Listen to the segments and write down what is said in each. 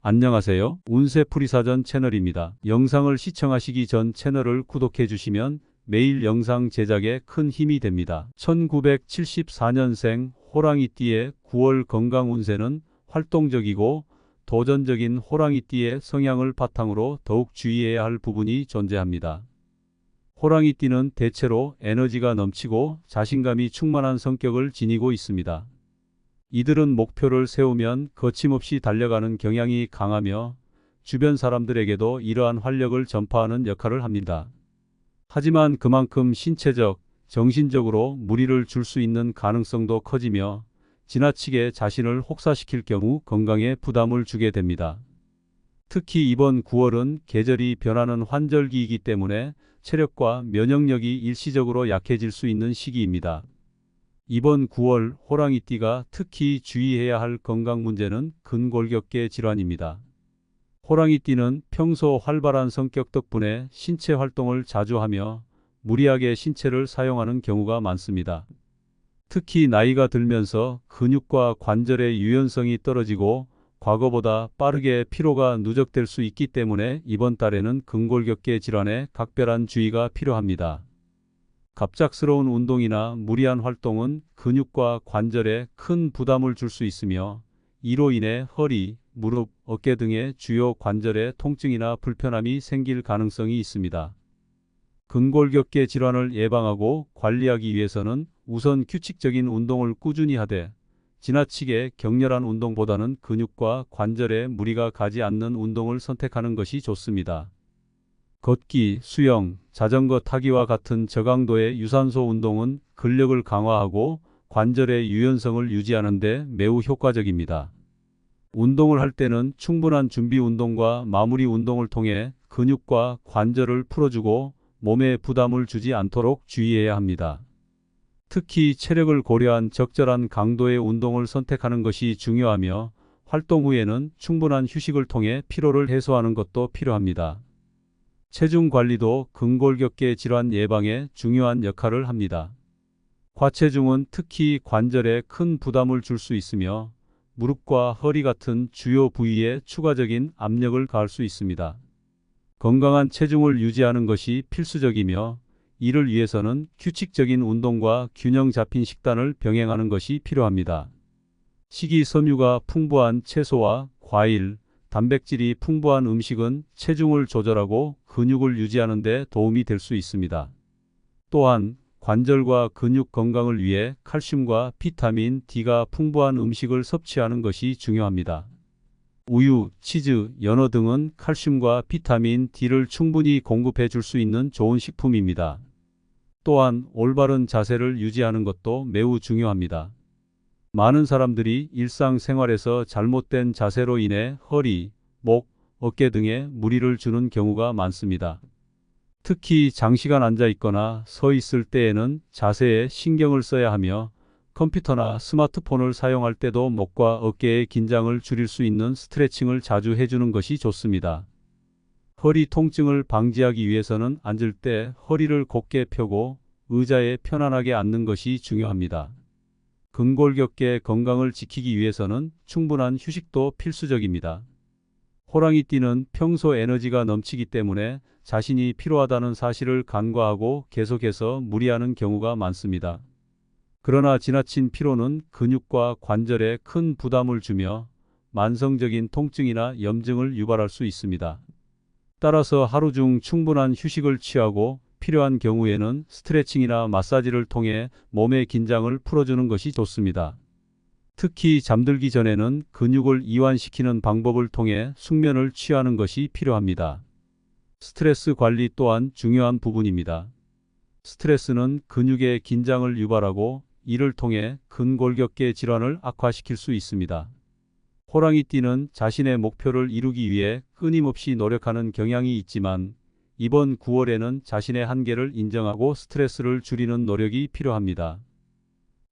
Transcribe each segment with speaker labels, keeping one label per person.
Speaker 1: 안녕하세요. 운세풀이사전 채널입니다. 영상을 시청하시기 전 채널을 구독해 주시면 매일 영상 제작에 큰 힘이 됩니다. 1974년생 호랑이띠의 9월 건강 운세는 활동적이고 도전적인 호랑이띠의 성향을 바탕으로 더욱 주의해야 할 부분이 존재합니다. 호랑이띠는 대체로 에너지가 넘치고 자신감이 충만한 성격을 지니고 있습니다. 이들은 목표를 세우면 거침없이 달려가는 경향이 강하며 주변 사람들에게도 이러한 활력을 전파하는 역할을 합니다. 하지만 그만큼 신체적, 정신적으로 무리를 줄 수 있는 가능성도 커지며 지나치게 자신을 혹사시킬 경우 건강에 부담을 주게 됩니다. 특히 이번 9월은 계절이 변하는 환절기이기 때문에 체력과 면역력이 일시적으로 약해질 수 있는 시기입니다. 이번 9월 호랑이띠가 특히 주의해야 할 건강 문제는 근골격계 질환입니다. 호랑이띠는 평소 활발한 성격 덕분에 신체 활동을 자주 하며 무리하게 신체를 사용하는 경우가 많습니다. 특히 나이가 들면서 근육과 관절의 유연성이 떨어지고 과거보다 빠르게 피로가 누적될 수 있기 때문에 이번 달에는 근골격계 질환에 각별한 주의가 필요합니다. 갑작스러운 운동이나 무리한 활동은 근육과 관절에 큰 부담을 줄 수 있으며 이로 인해 허리, 무릎, 어깨 등의 주요 관절에 통증이나 불편함이 생길 가능성이 있습니다. 근골격계 질환을 예방하고 관리하기 위해서는 우선 규칙적인 운동을 꾸준히 하되 지나치게 격렬한 운동보다는 근육과 관절에 무리가 가지 않는 운동을 선택하는 것이 좋습니다. 걷기, 수영, 자전거 타기와 같은 저강도의 유산소 운동은 근력을 강화하고 관절의 유연성을 유지하는 데 매우 효과적입니다. 운동을 할 때는 충분한 준비 운동과 마무리 운동을 통해 근육과 관절을 풀어주고 몸에 부담을 주지 않도록 주의해야 합니다. 특히 체력을 고려한 적절한 강도의 운동을 선택하는 것이 중요하며 활동 후에는 충분한 휴식을 통해 피로를 해소하는 것도 필요합니다. 체중 관리도 근골격계 질환 예방에 중요한 역할을 합니다. 과체중은 특히 관절에 큰 부담을 줄 수 있으며 무릎과 허리 같은 주요 부위에 추가적인 압력을 가할 수 있습니다. 건강한 체중을 유지하는 것이 필수적이며 이를 위해서는 규칙적인 운동과 균형 잡힌 식단을 병행하는 것이 필요합니다. 식이섬유가 풍부한 채소와 과일, 단백질이 풍부한 음식은 체중을 조절하고 근육을 유지하는 데 도움이 될 수 있습니다. 또한 관절과 근육 건강을 위해 칼슘과 비타민 D가 풍부한 음식을 섭취하는 것이 중요합니다. 우유, 치즈, 연어 등은 칼슘과 비타민 D를 충분히 공급해 줄 수 있는 좋은 식품입니다. 또한 올바른 자세를 유지하는 것도 매우 중요합니다. 많은 사람들이 일상생활에서 잘못된 자세로 인해 허리, 목, 어깨 등에 무리를 주는 경우가 많습니다. 특히 장시간 앉아 있거나 서 있을 때에는 자세에 신경을 써야 하며 컴퓨터나 스마트폰을 사용할 때도 목과 어깨의 긴장을 줄일 수 있는 스트레칭을 자주 해주는 것이 좋습니다. 허리 통증을 방지하기 위해서는 앉을 때 허리를 곧게 펴고 의자에 편안하게 앉는 것이 중요합니다. 근골격계 건강을 지키기 위해서는 충분한 휴식도 필수적입니다. 호랑이띠는 평소 에너지가 넘치기 때문에 자신이 피로하다는 사실을 간과하고 계속해서 무리하는 경우가 많습니다. 그러나 지나친 피로는 근육과 관절에 큰 부담을 주며 만성적인 통증이나 염증을 유발할 수 있습니다. 따라서 하루 중 충분한 휴식을 취하고 필요한 경우에는 스트레칭이나 마사지를 통해 몸의 긴장을 풀어주는 것이 좋습니다. 특히 잠들기 전에는 근육을 이완시키는 방법을 통해 숙면을 취하는 것이 필요합니다. 스트레스 관리 또한 중요한 부분입니다. 스트레스는 근육의 긴장을 유발하고 이를 통해 근골격계 질환을 악화시킬 수 있습니다. 호랑이띠는 자신의 목표를 이루기 위해 끊임없이 노력하는 경향이 있지만 이번 9월에는 자신의 한계를 인정하고 스트레스를 줄이는 노력이 필요합니다.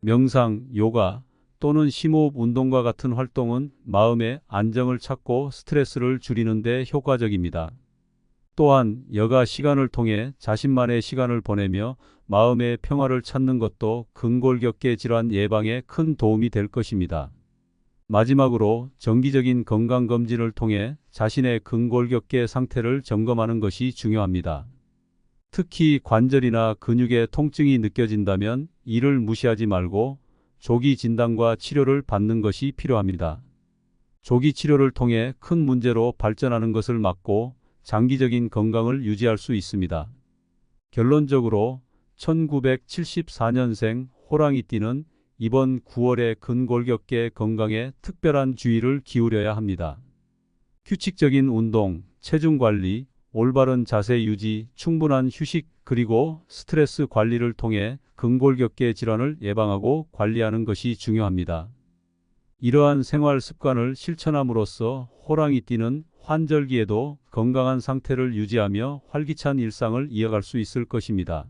Speaker 1: 명상, 요가 또는 심호흡 운동과 같은 활동은 마음의 안정을 찾고 스트레스를 줄이는 데 효과적입니다. 또한 여가 시간을 통해 자신만의 시간을 보내며 마음의 평화를 찾는 것도 근골격계 질환 예방에 큰 도움이 될 것입니다. 마지막으로 정기적인 건강검진을 통해 자신의 근골격계 상태를 점검하는 것이 중요합니다. 특히 관절이나 근육의 통증이 느껴진다면 이를 무시하지 말고 조기 진단과 치료를 받는 것이 필요합니다. 조기 치료를 통해 큰 문제로 발전하는 것을 막고 장기적인 건강을 유지할 수 있습니다. 결론적으로 1974년생 호랑이띠는 이번 9월의 근골격계 건강에 특별한 주의를 기울여야 합니다. 규칙적인 운동, 체중 관리, 올바른 자세 유지, 충분한 휴식, 그리고 스트레스 관리를 통해 근골격계 질환을 예방하고 관리하는 것이 중요합니다. 이러한 생활 습관을 실천함으로써 호랑이띠는 환절기에도 건강한 상태를 유지하며 활기찬 일상을 이어갈 수 있을 것입니다.